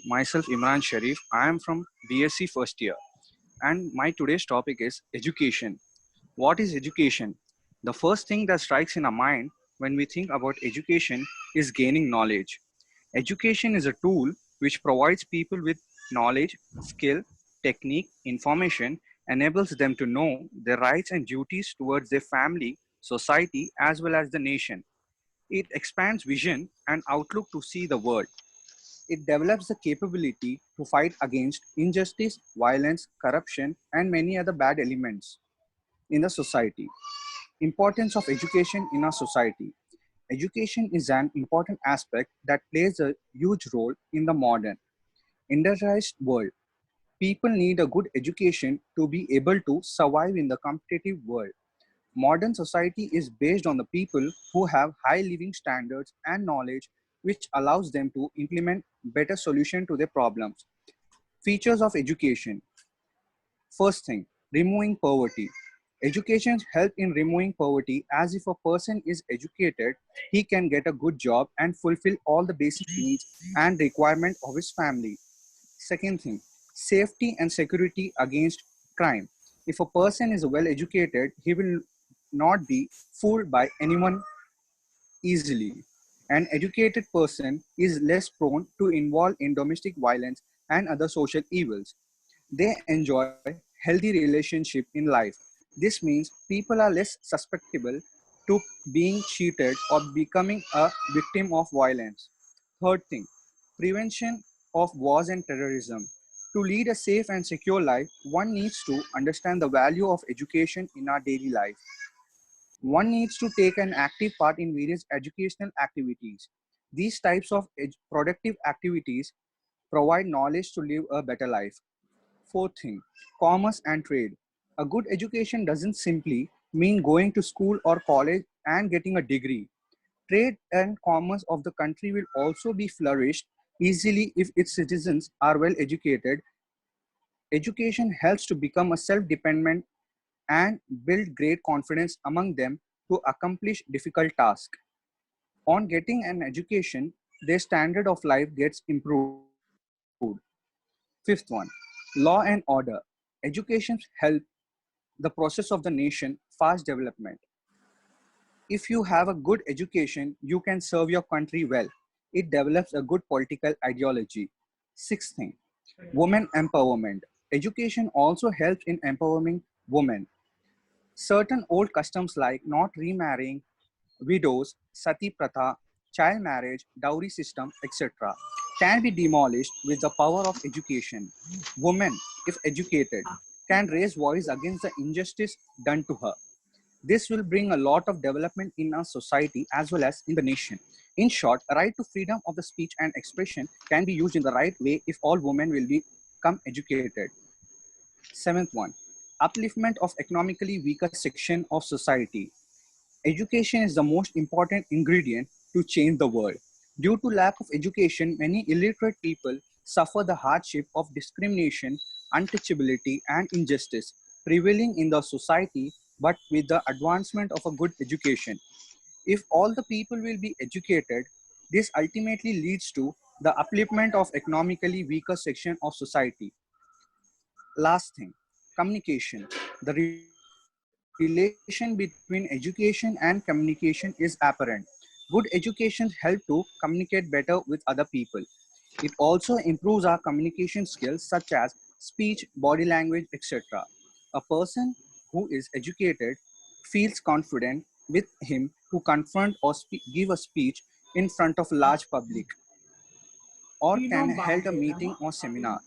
myself Imran Shareef. I am from BSc first year and my today's topic is education. What is education? The first thing that strikes in our mind when we think about education is gaining knowledge. Education is a tool which provides people with knowledge, skill, technique, information, enables them to know their rights and duties towards their family, society, as well as the nation. It expands vision and outlook to see the world. It develops the capability to fight against injustice, violence, corruption, and many other bad elements in the society. Importance of education in our society. Education is an important aspect that plays a huge role in the modern, industrialized world. People need a good education to be able to survive in the competitive world. Modern society is based on the people who have high living standards and knowledge, which allows them to implement better solution to their problems. Features of education. First thing, removing poverty. Education help in removing poverty, as if a person is educated, he can get a good job and fulfill all the basic needs and requirement of his family. Second thing, safety and security against crime. If a person is well educated, he will not be fooled by anyone easily. An educated person is less prone to involve in domestic violence and other social evils. They enjoy healthy relationship in life. This means people are less susceptible to being cheated or becoming a victim of violence. Third thing, prevention of wars and terrorism. To lead a safe and secure life, one needs to understand the value of education in our daily life. One needs to take an active part in various educational activities. These types of productive activities provide knowledge to live a better life. Fourth thing, commerce and trade. A good education doesn't simply mean going to school or college and getting a degree. Trade and commerce of the country will also be flourished easily if its citizens are well educated. Education helps to become a self-dependent and build great confidence among them to accomplish difficult tasks. On getting an education, their standard of life gets improved. Fifth one, law and order. Education helps the process of the nation fast development. If you have a good education, you can serve your country well. It develops a good political ideology. Sixth thing, women empowerment. Education also helps in empowering women. Certain old customs like not remarrying widows, sati pratha, child marriage, dowry system, etc., can be demolished with the power of education. Women, if educated, can raise voice against the injustice done to her. This will bring a lot of development in our society as well as in the nation. In short, a right to freedom of the speech and expression can be used in the right way if all women will become educated. Seventh one, upliftment of economically weaker section of society. Education is the most important ingredient to change the world. Due to lack of education, many illiterate people suffer the hardship of discrimination, untouchability, and injustice prevailing in the society. But with the advancement of a good education, if all the people will be educated, this ultimately leads to the upliftment of economically weaker section of society. Last thing, communication. The relation between education and communication is apparent. Good education helps to communicate better with other people. It also improves our communication skills such as speech, body language, etc. A person who is educated feels confident with him to confront or give a speech in front of large public or can hold a meeting or seminar.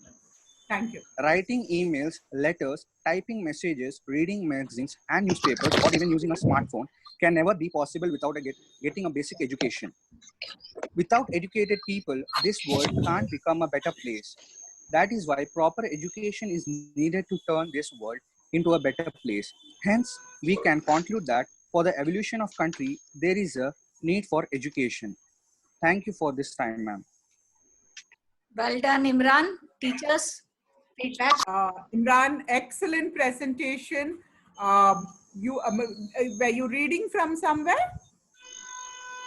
Thank you. Writing emails, letters, typing messages, reading magazines and newspapers, or even using a smartphone can never be possible without getting a basic education. Without educated people, this world can't become a better place. That is why proper education is needed to turn this world into a better place. Hence, we can conclude that for the evolution of country, there is a need for education. Thank you for this time, ma'am. Well done, Imran. Teachers, feedback. Imran, excellent presentation. Were you reading from somewhere?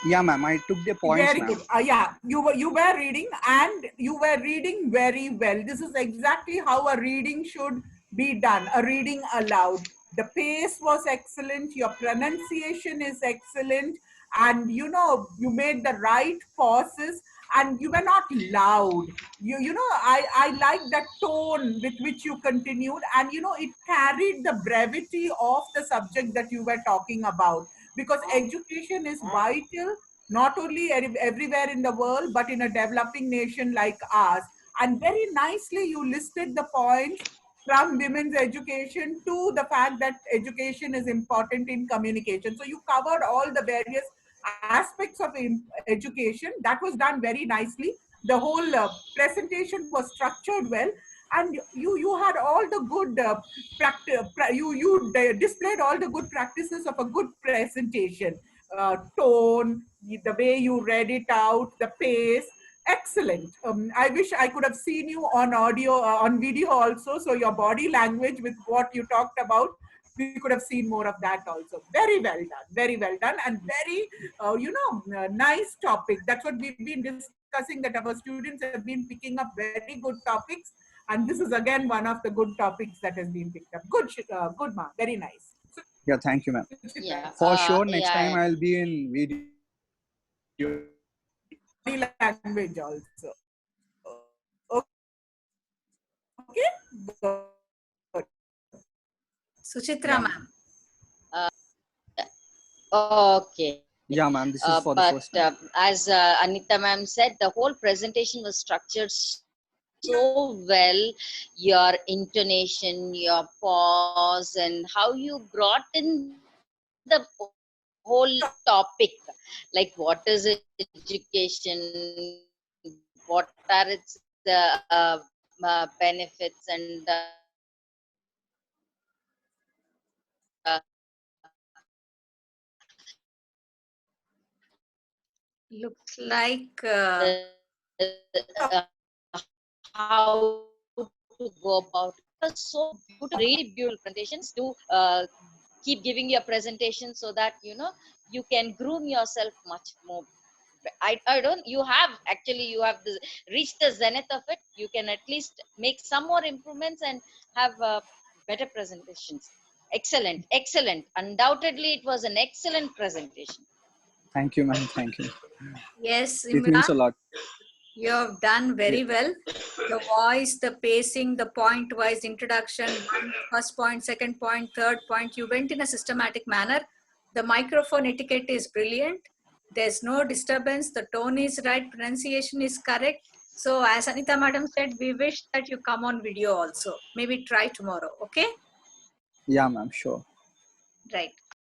Yeah, ma'am. I took the points, Very ma'am. good. Yeah, you were reading, and you were reading very well. This is exactly how a reading should be done. A reading aloud. The pace was excellent. Your pronunciation is excellent, and you made the right pauses, and you were not loud. I like that tone with which you continued, and it carried the brevity of the subject that you were talking about, because education is vital not only everywhere in the world, but in a developing nation like ours. And very nicely, you listed the points from women's education to the fact that education is important in communication. So you covered all the various aspects of education. That was done very nicely. The whole presentation was structured well, and you had all the good displayed all the good practices of a good presentation. Tone, the way you read it out, the pace, excellent. I wish I could have seen you on audio, on video also. So your body language with what you talked about, we could have seen more of that also. Very well done, and very nice topic. That's what we've been discussing. That our students have been picking up very good topics, and this is again one of the good topics that has been picked up. Good, ma. Very nice. Yeah, thank you, ma'am. Suchitra. For sure, next time Yeah. I'll be in video. Body language also. Okay. Good. Suchitra ma'am. Okay. Yeah, ma'am. This is for the But first time. as Anita ma'am said, the whole presentation was structured so well. Your intonation, your pause, and how you brought in the whole topic, like what is education, what are its benefits, and Looks like how to go about it. It was so beautiful, really beautiful presentations. Do keep giving your presentation so that you can groom yourself much more. I don't, you have actually, you have reached the zenith of it. You can at least make some more improvements and have better presentations. Excellent. Undoubtedly, it was an excellent presentation. Thank you, ma'am. Thank you. yes, It means a Imran, lot. you have done very well. The voice, the pacing, the point-wise introduction, first point, second point, third point, you went in a systematic manner. The microphone etiquette is brilliant. There's no disturbance. The tone is right. Pronunciation is correct. So as Anita madam said, we wish that you come on video also. Maybe try tomorrow. Okay? Yeah, ma'am. Sure. Right.